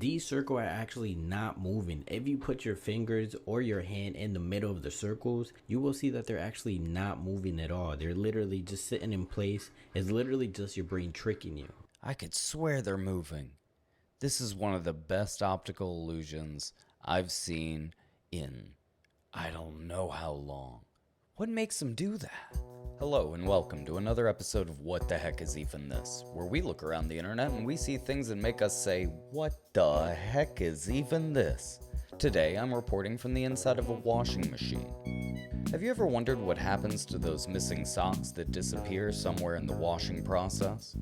these circles are actually not moving. If you put your fingers or your hand in the middle of the circles, you will see that they're actually not moving at all. They're literally just sitting in place. It's literally just your brain tricking you. I could swear they're moving. This is one of the best optical illusions I've seen in I don't know how long. What makes them do that? Hello and welcome to another episode of What the Heck Is Even This, where we look around the internet and we see things that make us say, what the heck is even this? Today I'm reporting from the inside of a washing machine. Have you ever wondered what happens to those missing socks that disappear somewhere in the washing process?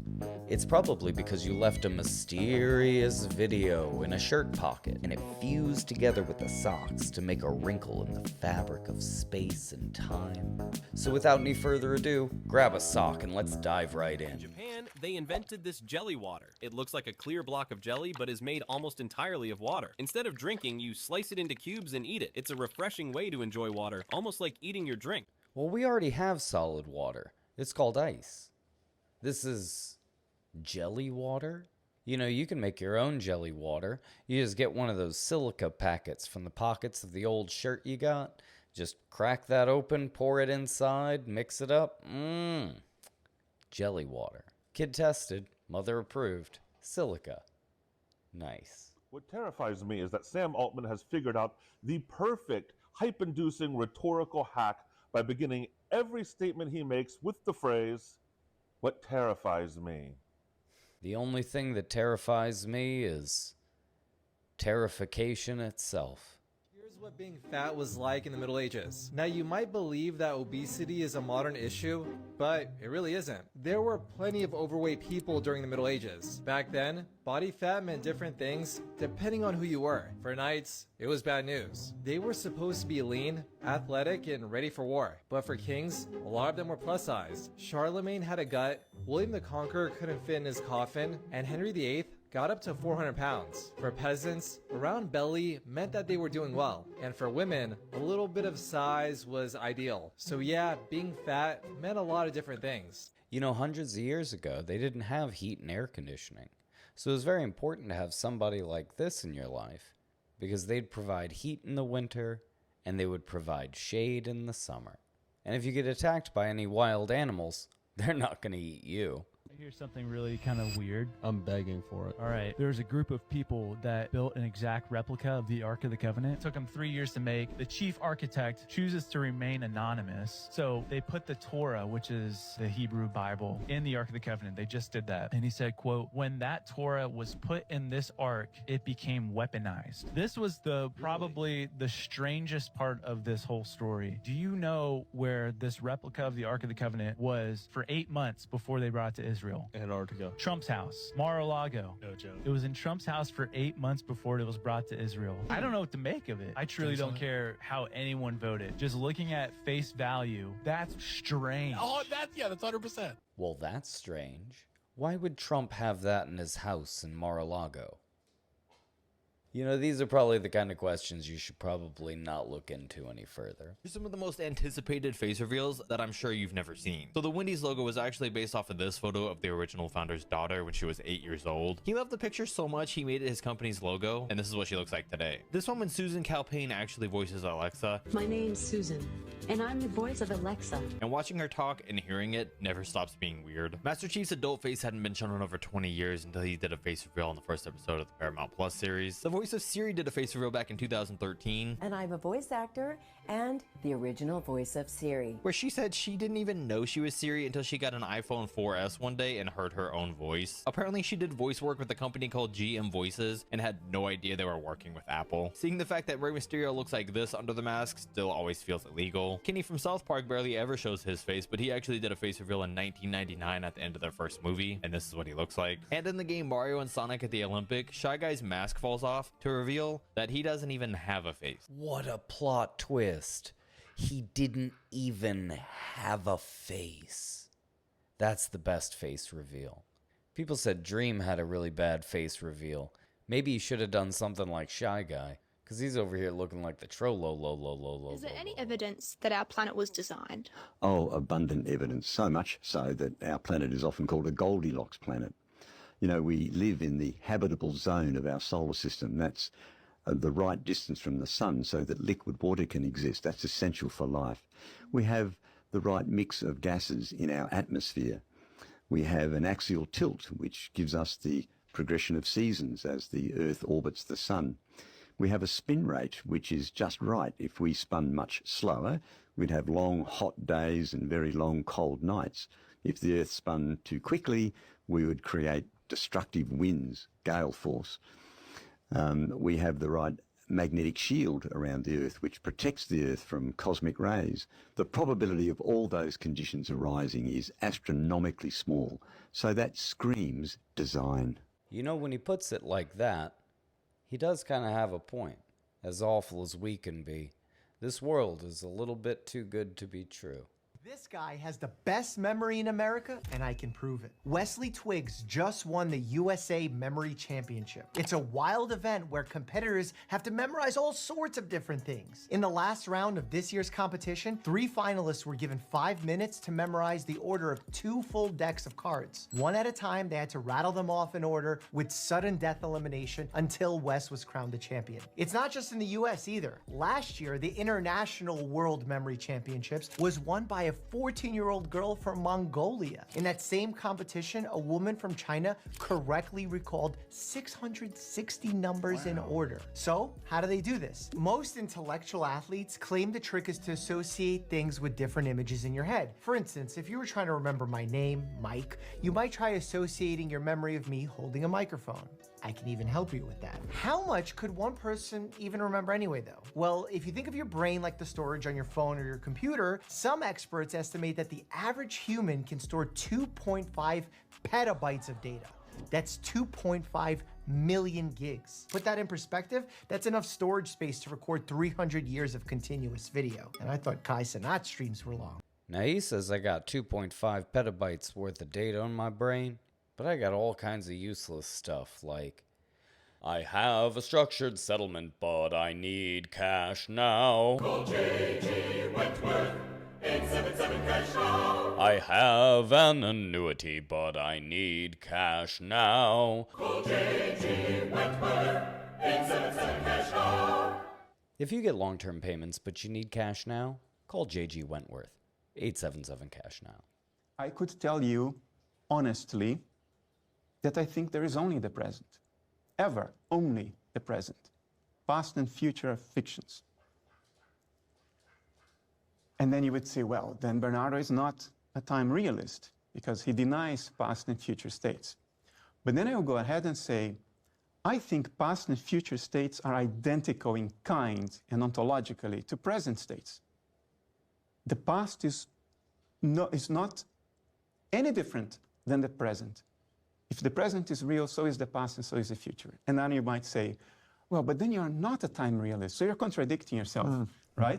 It's probably because you left a mysterious video in a shirt pocket and it fused together with the socks to make a wrinkle in the fabric of space and time. So without any further ado, grab a sock and let's dive right in. In Japan, they invented this jelly water. It looks like a clear block of jelly, but is made almost entirely of water. Instead of drinking, you slice it into cubes and eat it. It's a refreshing way to enjoy water, almost like eating your drink. Well, we already have solid water. It's called ice. This is jelly water? You know, you can make your own jelly water. You just get one of those silica packets from the pockets of the old shirt you got. Just crack that open, pour it inside, mix it up. Jelly water. Kid tested, mother approved. Silica. Nice. What terrifies me is that Sam Altman has figured out the perfect hype-inducing rhetorical hack by beginning every statement he makes with the phrase, "What terrifies me?" The only thing that terrifies me is terrification itself. Here's what being fat was like in the Middle Ages. Now, you might believe that obesity is a modern issue, but it really isn't. There were plenty of overweight people during the Middle Ages. Back then, body fat meant different things depending on who you were. For knights, it was bad news. They were supposed to be lean, athletic, and ready for war. But for kings, a lot of them were plus-sized. Charlemagne had a gut, William the Conqueror couldn't fit in his coffin, and Henry VIII got up to 400 pounds. For peasants, a round belly meant that they were doing well. And for women, a little bit of size was ideal. So yeah, being fat meant a lot of different things. You know, hundreds of years ago, they didn't have heat and air conditioning. So it was very important to have somebody like this in your life because they'd provide heat in the winter and they would provide shade in the summer. And if you get attacked by any wild animals, they're not going to eat you. Here's something really kind of weird. I'm begging for it. All right. There's a group of people that built an exact replica of the Ark of the Covenant. It took them 3 years to make. The chief architect chooses to remain anonymous. So they put the Torah, which is the Hebrew Bible, in the Ark of the Covenant. They just did that. And he said, quote, when that Torah was put in this Ark, it became weaponized. This was probably the strangest part of this whole story. Do you know where this replica of the Ark of the Covenant was for 8 months before they brought it to Israel? Antarctica. Trump's house, Mar-a-Lago. No joke. It was in Trump's house for 8 months before it was brought to Israel. I don't know what to make of it. I truly don't care how anyone voted. Just looking at face value, that's strange. Oh, that's 100%. Well, that's strange. Why would Trump have that in his house in Mar-a-Lago? You know, these are probably the kind of questions you should probably not look into any further. Here's some of the most anticipated face reveals that I'm sure you've never seen. So the Wendy's logo was actually based off of this photo of the original founder's daughter when she was 8 years old. He loved the picture so much he made it his company's logo, and this is what she looks like today. This woman, Susan Calpain, actually voices Alexa. My name's Susan, and I'm the voice of Alexa. And watching her talk and hearing it never stops being weird. Master Chief's adult face hadn't been shown in over 20 years until he did a face reveal in the first episode of the Paramount Plus series. The voice of Siri did a face reveal back in 2013. And I'm a voice actor and the original voice of Siri. Where she said she didn't even know she was Siri until she got an iPhone 4S one day and heard her own voice. Apparently she did voice work with a company called GM Voices and had no idea they were working with Apple. Seeing the fact that Rey Mysterio looks like this under the mask still always feels illegal. Kenny from South Park barely ever shows his face, but he actually did a face reveal in 1999 at the end of their first movie, and this is what he looks like. And in the game Mario and Sonic at the Olympic, Shy Guy's mask falls off to reveal that he doesn't even have a face. What a plot twist. He didn't even have a face. That's the best face reveal. People said Dream had a really bad face reveal. Maybe he should have done something like Shy Guy, because he's over here looking like the Trololo. Is there any evidence that our planet was designed? Oh, abundant evidence. So much so that our planet is often called a Goldilocks planet. You know, we live in the habitable zone of our solar system. That's the right distance from the sun so that liquid water can exist. That's essential for life. We have the right mix of gases in our atmosphere. We have an axial tilt, which gives us the progression of seasons as the Earth orbits the sun. We have a spin rate, which is just right. If we spun much slower, we'd have long, hot days and very long, cold nights. If the Earth spun too quickly, we would create destructive winds, gale force. We have the right magnetic shield around the Earth, which protects the Earth from cosmic rays. The probability of all those conditions arising is astronomically small. So that screams design. You know, when he puts it like that, he does kind of have a point. As awful as we can be, this world is a little bit too good to be true. This guy has the best memory in America, and I can prove it. Wesley Twiggs just won the USA Memory Championship. It's a wild event where competitors have to memorize all sorts of different things. In the last round of this year's competition, 3 finalists were given 5 minutes to memorize the order of 2 full decks of cards. One at a time, they had to rattle them off in order with sudden death elimination until Wes was crowned the champion. It's not just in the US either. Last year, the International World Memory Championships was won by a 14-year-old girl from Mongolia. In that same competition, a woman from China correctly recalled 660 numbers in order. So, how do they do this? Most intellectual athletes claim the trick is to associate things with different images in your head. For instance, if you were trying to remember my name, Mike, you might try associating your memory of me holding a microphone. I can even help you with that. How much could one person even remember anyway, though? Well, if you think of your brain like the storage on your phone or your computer, some experts estimate that the average human can store 2.5 petabytes of data. That's 2.5 million gigs. Put that in perspective, that's enough storage space to record 300 years of continuous video. And I thought Kai Cenat streams were long. Now he says I got 2.5 petabytes worth of data on my brain, but I got all kinds of useless stuff like, I have a structured settlement, but I need cash now. Call J.G. Wentworth, 877 cash now. I have an annuity, but I need cash now. Call J.G. Wentworth, 877 cash now. If you get long-term payments, but you need cash now, call J.G. Wentworth, 877 cash now. I could tell you, honestly, that I think there is only the present. Ever, only the present. Past and future are fictions. And then you would say, well, then Bernardo is not a time realist because he denies past and future states. But then I will go ahead and say, I think past and future states are identical in kind and ontologically to present states. The past is not any different than the present. If the present is real, so is the past and so is the future. And then you might say, well, but then you're not a time realist, so you're contradicting yourself, right?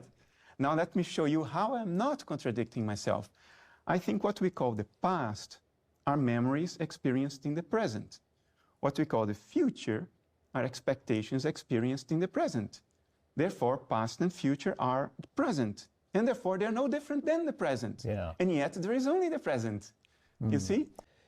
Now let me show you how I'm not contradicting myself. I think what we call the past are memories experienced in the present. What we call the future are expectations experienced in the present. Therefore, past and future are present. And therefore, they're no different than the present. Yeah. And yet, there is only the present. You see?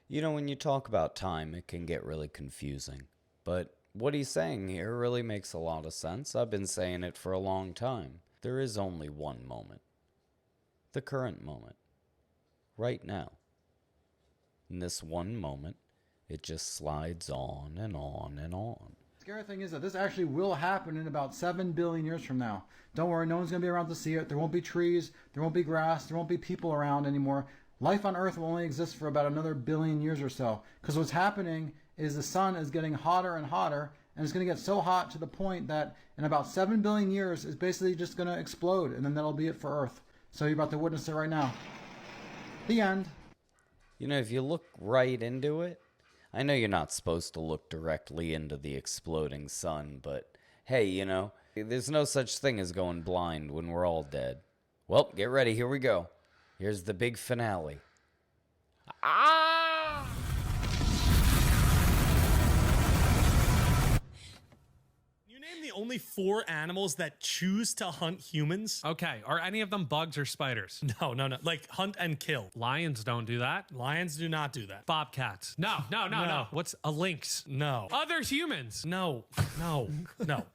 You know, when you talk about time, it can get really confusing. But what he's saying here really makes a lot of sense. I've been saying it for a long time. There is only one moment. The current moment. Right now. In this one moment, it just slides on and on and on. The scary thing is that this actually will happen in about 7 billion years from now. Don't worry, no one's going to be around to see it. There won't be trees, there won't be grass, there won't be people around anymore. Life on Earth will only exist for about another billion years or so. Because what's happening is the sun is getting hotter and hotter, and it's going to get so hot to the point that in about 7 billion years, it's basically just going to explode, and then that'll be it for Earth. So you're about to witness it right now. The end. You know, if you look right into it, I know you're not supposed to look directly into the exploding sun, but hey, you know, there's no such thing as going blind when we're all dead. Well, get ready, here we go. Here's the big finale. Ah! You name the only 4 animals that choose to hunt humans? Okay, are any of them bugs or spiders? No. Like hunt and kill. Lions don't do that. Lions do not do that. Bobcats. No. What's a lynx? No. Other humans? No.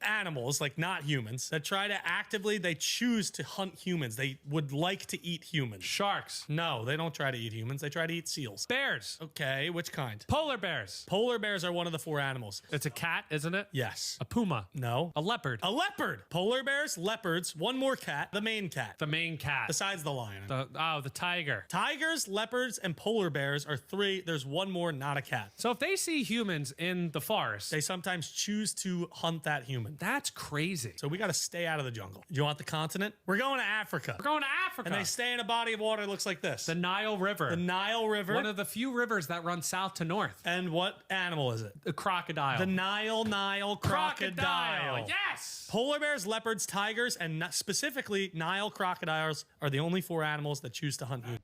Animals, like not humans, that try to actively, they choose to hunt humans. They would like to eat humans. Sharks? No, they don't try to eat humans. They try to eat seals. Bears? Okay, which kind? Polar bears. Polar bears are one of the 4 animals. It's a cat, isn't it? Yes. A puma? No. A leopard? A leopard. Polar bears, leopards, one more cat, the main cat. The main cat. Besides the lion. The tiger. Tigers, leopards, and polar bears are 3. There's one more, not a cat. So if they see humans in the forest, they sometimes choose to hunt that human. That's crazy. So we got to stay out of the jungle. Do you want the continent? We're going to Africa. We're going to Africa. And they stay in a body of water that looks like this. The Nile River. The Nile River. One of the few rivers that run south to north. And what animal is it? The crocodile. The Nile crocodile. Yes. Polar bears, leopards, tigers, and specifically Nile crocodiles are the only 4 animals that choose to hunt you.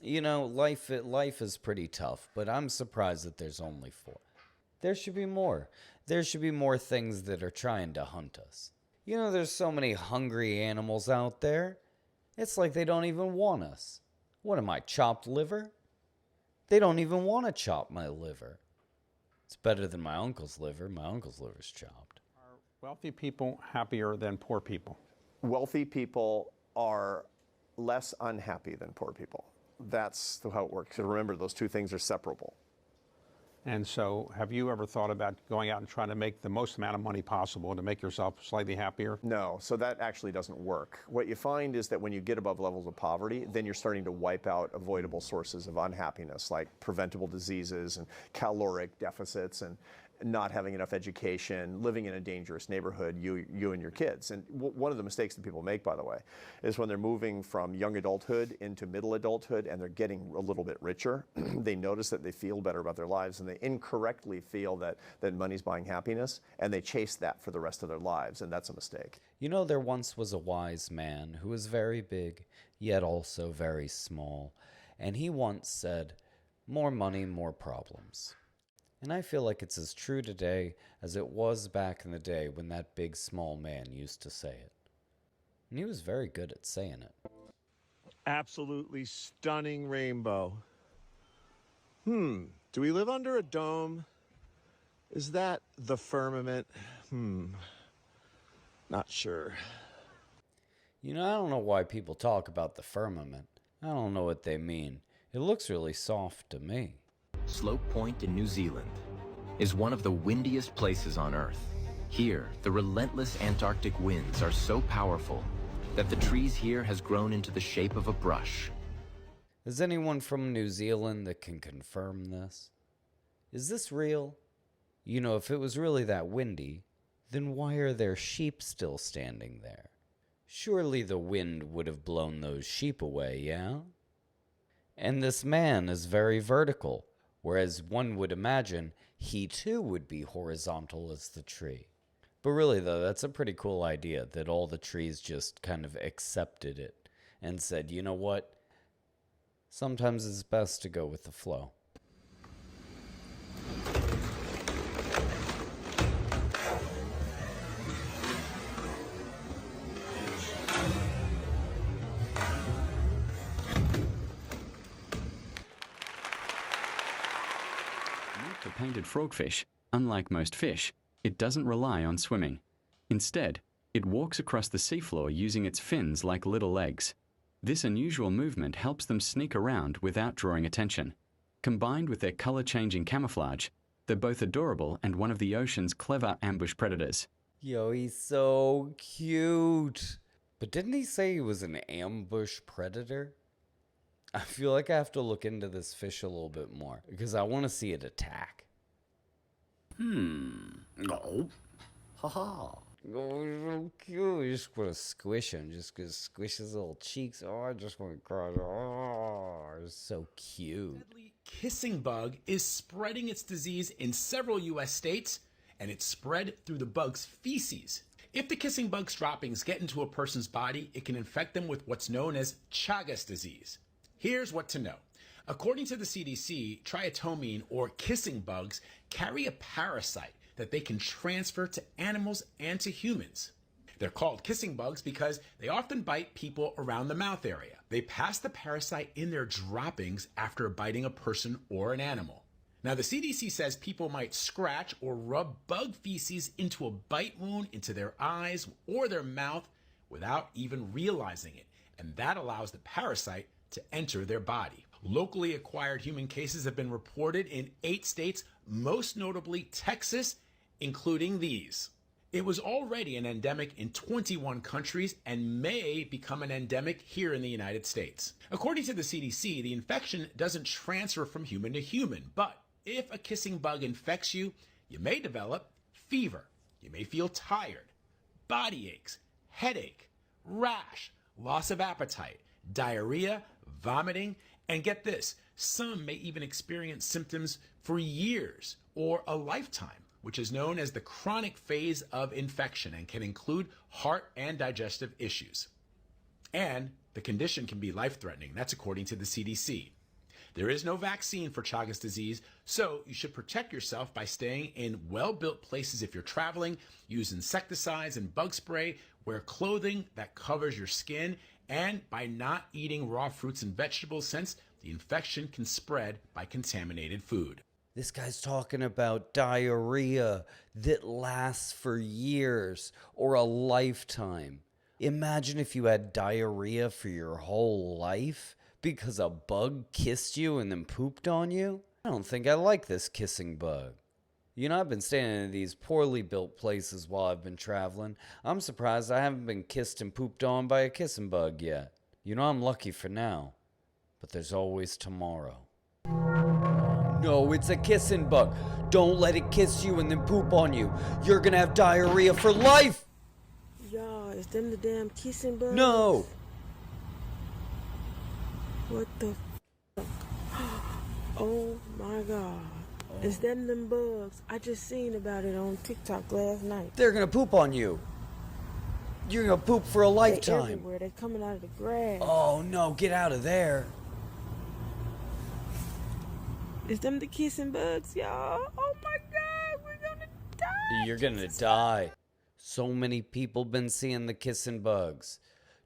You know, life is pretty tough, but I'm surprised that there's only 4. There should be more. There should be more things that are trying to hunt us. You know, there's so many hungry animals out there. It's like they don't even want us. What am I, chopped liver? They don't even want to chop my liver. It's better than my uncle's liver. My uncle's liver's chopped. Are wealthy people happier than poor people? Wealthy people are less unhappy than poor people. That's how it works. So remember, those 2 things are separable. And so have you ever thought about going out and trying to make the most amount of money possible to make yourself slightly happier? No, so that actually doesn't work. What you find is that when you get above levels of poverty, then you're starting to wipe out avoidable sources of unhappiness, like preventable diseases and caloric deficits and not having enough education, living in a dangerous neighborhood, you and your kids. And one of the mistakes that people make, by the way, is when they're moving from young adulthood into middle adulthood and they're getting a little bit richer, they notice that they feel better about their lives and they incorrectly feel that money's buying happiness, and they chase that for the rest of their lives, and that's a mistake. You know, there once was a wise man who was very big, yet also very small, and he once said, "More money, more problems." And I feel like it's as true today as it was back in the day when that big small man used to say it. And he was very good at saying it. Absolutely stunning rainbow. Do we live under a dome? Is that the firmament? Not sure. You know, I don't know why people talk about the firmament. I don't know what they mean. It looks really soft to me. Slope Point in New Zealand is one of the windiest places on Earth. Here, the relentless Antarctic winds are so powerful that the trees here has grown into the shape of a brush. Is anyone from New Zealand that can confirm this? Is this real? You know, if it was really that windy, then why are there sheep still standing there? Surely the wind would have blown those sheep away, yeah? And this man is very vertical, whereas one would imagine he too would be horizontal as the tree. But really though, that's a pretty cool idea that all the trees just kind of accepted it and said, you know what? Sometimes it's best to go with the flow. The painted frogfish, unlike most fish, it doesn't rely on swimming. Instead, it walks across the seafloor using its fins like little legs. This unusual movement helps them sneak around without drawing attention. Combined with their color-changing camouflage, they're both adorable and one of the ocean's clever ambush predators. Yo, he's so cute. But didn't he say he was an ambush predator? I feel like I have to look into this fish a little bit more because I want to see it attack. No. Haha. Oh, he's so cute. You just want to squish him. Just gonna squish his little cheeks. Oh, I just want to cry. Oh, it's so cute. Kissing bug is spreading its disease in several U.S. states, and it's spread through the bug's feces. If the kissing bug's droppings get into a person's body, it can infect them with what's known as Chagas disease. Here's what to know. According to the CDC, triatomine or kissing bugs carry a parasite that they can transfer to animals and to humans. They're called kissing bugs because they often bite people around the mouth area. They pass the parasite in their droppings after biting a person or an animal. Now, the CDC says people might scratch or rub bug feces into a bite wound into their eyes or their mouth without even realizing it, and that allows the parasite to enter their body. Locally acquired human cases have been reported in 8 states, most notably Texas, including these. It was already an endemic in 21 countries and may become an endemic here in the United States. According to the CDC, the infection doesn't transfer from human to human, but if a kissing bug infects you, you may develop fever, you may feel tired, body aches, headache, rash, loss of appetite, diarrhea, vomiting, and get this, some may even experience symptoms for years or a lifetime, which is known as the chronic phase of infection and can include heart and digestive issues. And the condition can be life-threatening. That's according to the CDC. There is no vaccine for Chagas disease, so you should protect yourself by staying in well-built places if you're traveling, use insecticides and bug spray, wear clothing that covers your skin, and by not eating raw fruits and vegetables since the infection can spread by contaminated food. This guy's talking about diarrhea that lasts for years or a lifetime. Imagine if you had diarrhea for your whole life because a bug kissed you and then pooped on you. I don't think I like this kissing bug. You know, I've been staying in these poorly built places while I've been traveling. I'm surprised I haven't been kissed and pooped on by a kissing bug yet. You know, I'm lucky for now, but there's always tomorrow. No, it's a kissing bug. Don't let it kiss you and then poop on you. You're gonna have diarrhea for life! Y'all, is them the damn kissing bugs? No! What the fuck? Oh my god. Is them bugs? I just seen about it on TikTok last night. They're gonna poop on you. You're gonna poop for a They lifetime. everywhere. They coming out of the grass. Oh no, get out of there. Is them the kissing bugs, y'all? Oh my god, we're gonna die. You're gonna die. So many people been seeing the kissing bugs.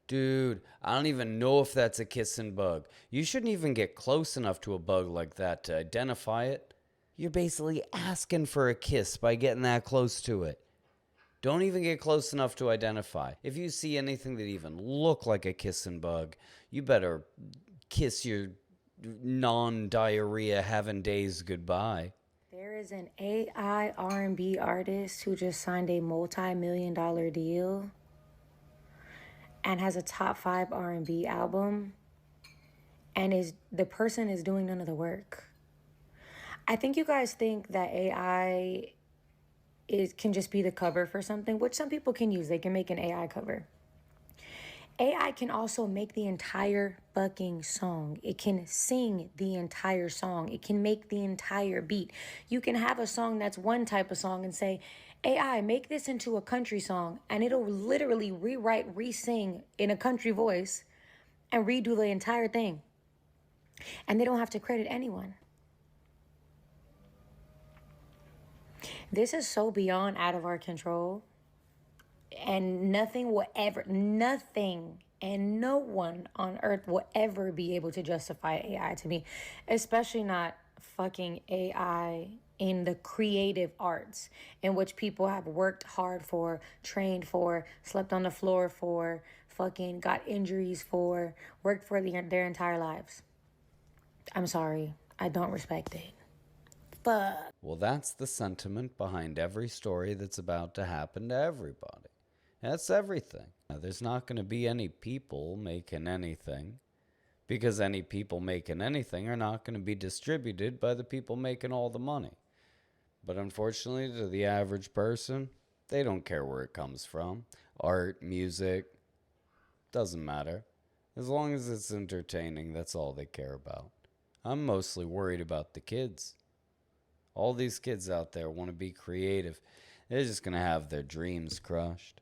Dude, I don't even know if that's a kissing bug. You shouldn't even get close enough to a bug like that to identify it. You're basically asking for a kiss by getting that close to it. Don't even get close enough to identify. If you see anything that even look like a kissing bug, you better kiss your non-diarrhea having days goodbye. There is an AI R&B artist who just signed a multi-million-dollar deal and has a top 5 R&B album, and the person is doing none of the work. I think you guys think that AI can just be the cover for something, which some people can use. They can make an AI cover. AI can also make the entire fucking song. It can sing the entire song. It can make the entire beat. You can have a song that's one type of song and say, AI, make this into a country song, and it'll literally rewrite, re-sing in a country voice and redo the entire thing. And they don't have to credit anyone. This is so beyond out of our control. And nothing and no one on earth will ever be able to justify AI to me, especially not fucking AI in the creative arts, in which people have worked hard for, trained for, slept on the floor for, fucking got injuries for, worked for their entire lives. I'm sorry, I don't respect it. Fuck. Well, that's the sentiment behind every story that's about to happen to everybody. That's everything. Now, there's not going to be any people making anything, because any people making anything are not going to be distributed by the people making all the money. But unfortunately, to the average person, they don't care where it comes from. Art, music, doesn't matter. As long as it's entertaining, that's all they care about. I'm mostly worried about the kids. All these kids out there want to be creative. They're just going to have their dreams crushed.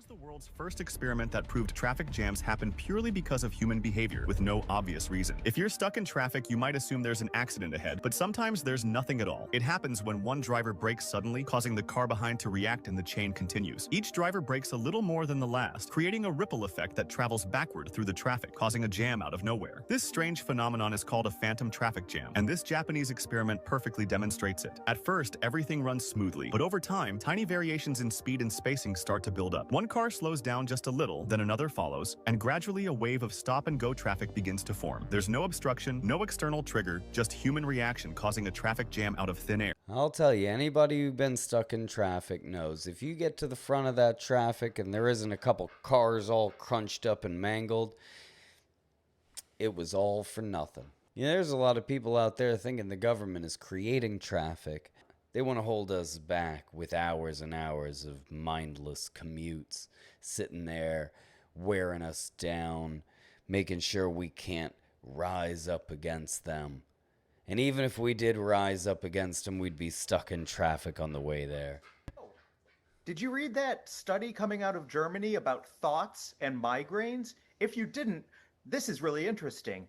was the world's first experiment that proved traffic jams happen purely because of human behavior, with no obvious reason. If you're stuck in traffic, you might assume there's an accident ahead, but sometimes there's nothing at all. It happens when one driver brakes suddenly, causing the car behind to react and the chain continues. Each driver brakes a little more than the last, creating a ripple effect that travels backward through the traffic, causing a jam out of nowhere. This strange phenomenon is called a phantom traffic jam, and this Japanese experiment perfectly demonstrates it. At first, everything runs smoothly, but over time, tiny variations in speed and spacing start to build up. One car slows down just a little, then another follows, and gradually a wave of stop-and-go traffic begins to form. There's no obstruction, no external trigger, just human reaction causing a traffic jam out of thin air. I'll tell you, anybody who's been stuck in traffic knows if you get to the front of that traffic and there isn't a couple cars all crunched up and mangled, it was all for nothing. You know, there's a lot of people out there thinking the government is creating traffic. They want to hold us back with hours and hours of mindless commutes, sitting there, wearing us down, making sure we can't rise up against them. And even if we did rise up against them, we'd be stuck in traffic on the way there. Did you read that study coming out of Germany about thoughts and migraines? If you didn't, this is really interesting.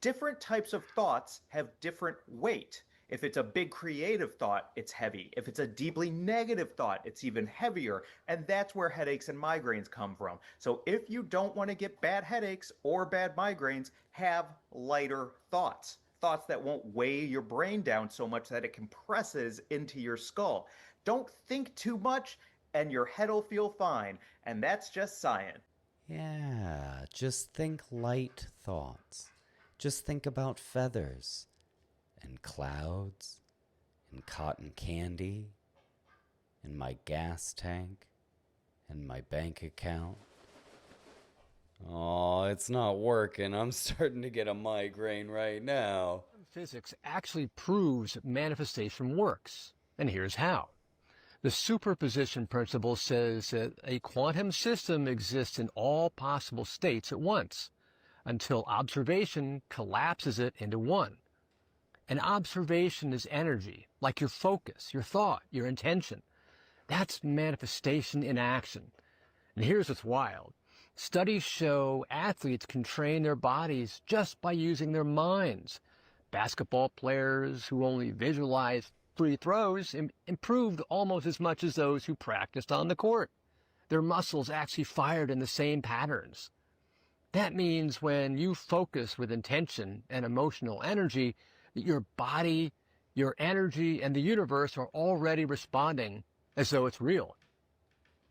Different types of thoughts have different weight. If it's a big creative thought, it's heavy. If it's a deeply negative thought, it's even heavier. And that's where headaches and migraines come from. So if you don't want to get bad headaches or bad migraines, have lighter thoughts. Thoughts that won't weigh your brain down so much that it compresses into your skull. Don't think too much and your head will feel fine. And that's just science. Yeah, just think light thoughts. Just think about feathers and clouds and cotton candy and my gas tank and my bank account. Oh, it's not working. I'm starting to get a migraine right now. Physics actually proves manifestation works, and here's how. The superposition principle says that a quantum system exists in all possible states at once, until observation collapses it into one. An observation is energy, like your focus, your thought, your intention. That's manifestation in action. And here's what's wild. Studies show athletes can train their bodies just by using their minds. Basketball players who only visualized free throws improved almost as much as those who practiced on the court. Their muscles actually fired in the same patterns. That means when you focus with intention and emotional energy, that your body, your energy, and the universe are already responding as though it's real.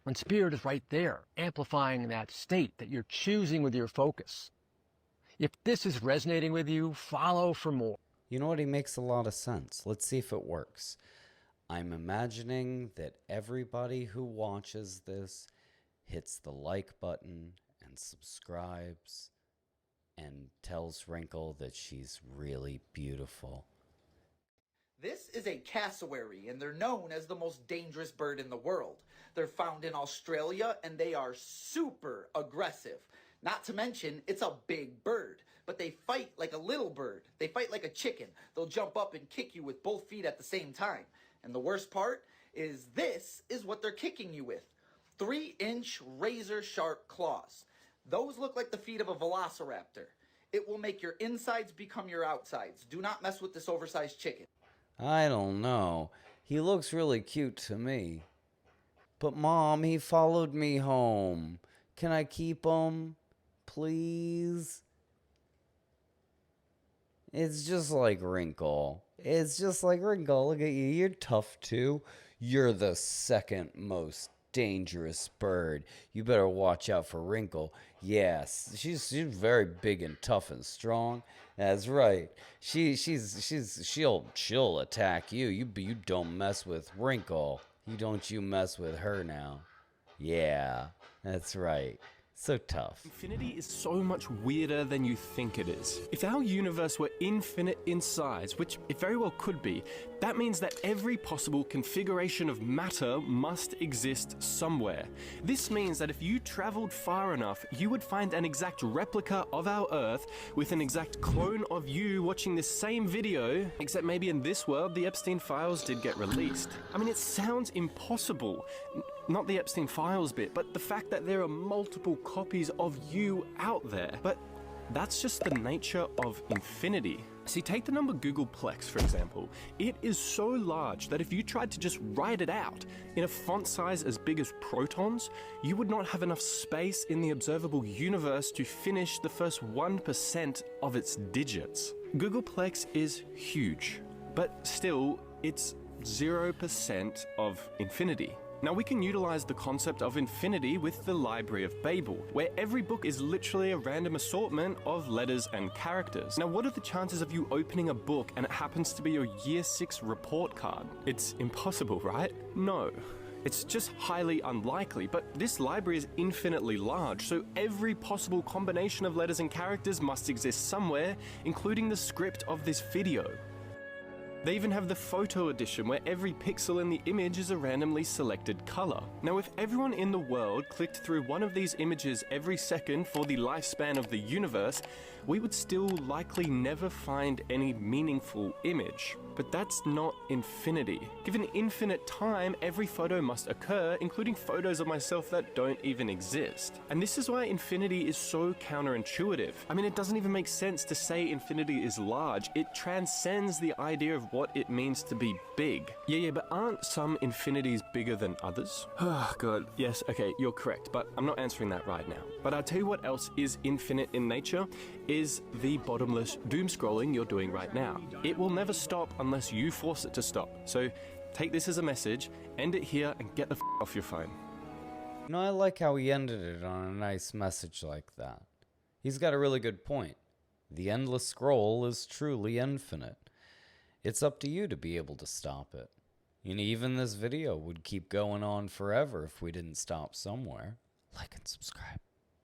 And spirit is right there, amplifying that state that you're choosing with your focus. If this is resonating with you, follow for more. You know what? It makes a lot of sense. Let's see if it works. I'm imagining that everybody who watches this hits the like button and subscribes and tells Wrinkle that she's really beautiful. This is a cassowary, and they're known as the most dangerous bird in the world. They're found in Australia, and they are super aggressive. Not to mention, it's a big bird, but they fight like a little bird. They fight like a chicken. They'll jump up and kick you with both feet at the same time. And the worst part is this is what they're kicking you with. 3-inch razor-sharp claws. Those look like the feet of a velociraptor. It will make your insides become your outsides. Do not mess with this oversized chicken. I don't know. He looks really cute to me. But Mom, he followed me home. Can I keep him? Please? It's just like Wrinkle. It's just like Wrinkle. Look at you. You're tough too. You're the second most dangerous bird. You better watch out for Wrinkle. Yes, she's very big and tough and strong. That's right. She'll attack you. You don't mess with Wrinkle. You mess with her now. Yeah, that's right. So tough. Infinity is so much weirder than you think it is. If our universe were infinite in size, which it very well could be, That means that every possible configuration of matter must exist somewhere. This means that if you traveled far enough, you would find an exact replica of our Earth with an exact clone of you watching this same video, except maybe in this world, the Epstein files did get released. I mean, it sounds impossible. Not the Epstein files bit, but the fact that there are multiple copies of you out there. But that's just the nature of infinity. See, take the number Googleplex, for example. It is so large that if you tried to just write it out in a font size as big as protons, you would not have enough space in the observable universe to finish the first 1% of its digits. Googleplex is huge, but still, it's 0% of infinity. Now we can utilize the concept of infinity with the Library of Babel, where every book is literally a random assortment of letters and characters. Now what are the chances of you opening a book and it happens to be your Year 6 report card? It's impossible, right? No. It's just highly unlikely, but this library is infinitely large, so every possible combination of letters and characters must exist somewhere, including the script of this video. They even have the photo edition where every pixel in the image is a randomly selected color. Now, if everyone in the world clicked through one of these images every second for the lifespan of the universe, we would still likely never find any meaningful image. But that's not infinity. Given infinite time, every photo must occur, including photos of myself that don't even exist. And this is why infinity is so counterintuitive. I mean, it doesn't even make sense to say infinity is large. It transcends the idea of what it means to be big. Yeah, but aren't some infinities bigger than others? Oh, God. Yes, okay, you're correct, but I'm not answering that right now. But I'll tell you what else is infinite in nature, is the bottomless doom scrolling you're doing right now. It will never stop unless you force it to stop. So take this as a message, end it here, and get the f off your phone. You know, I like how he ended it on a nice message like that. He's got a really good point. The endless scroll is truly infinite. It's up to you to be able to stop it. And even this video would keep going on forever if we didn't stop somewhere. Like and subscribe.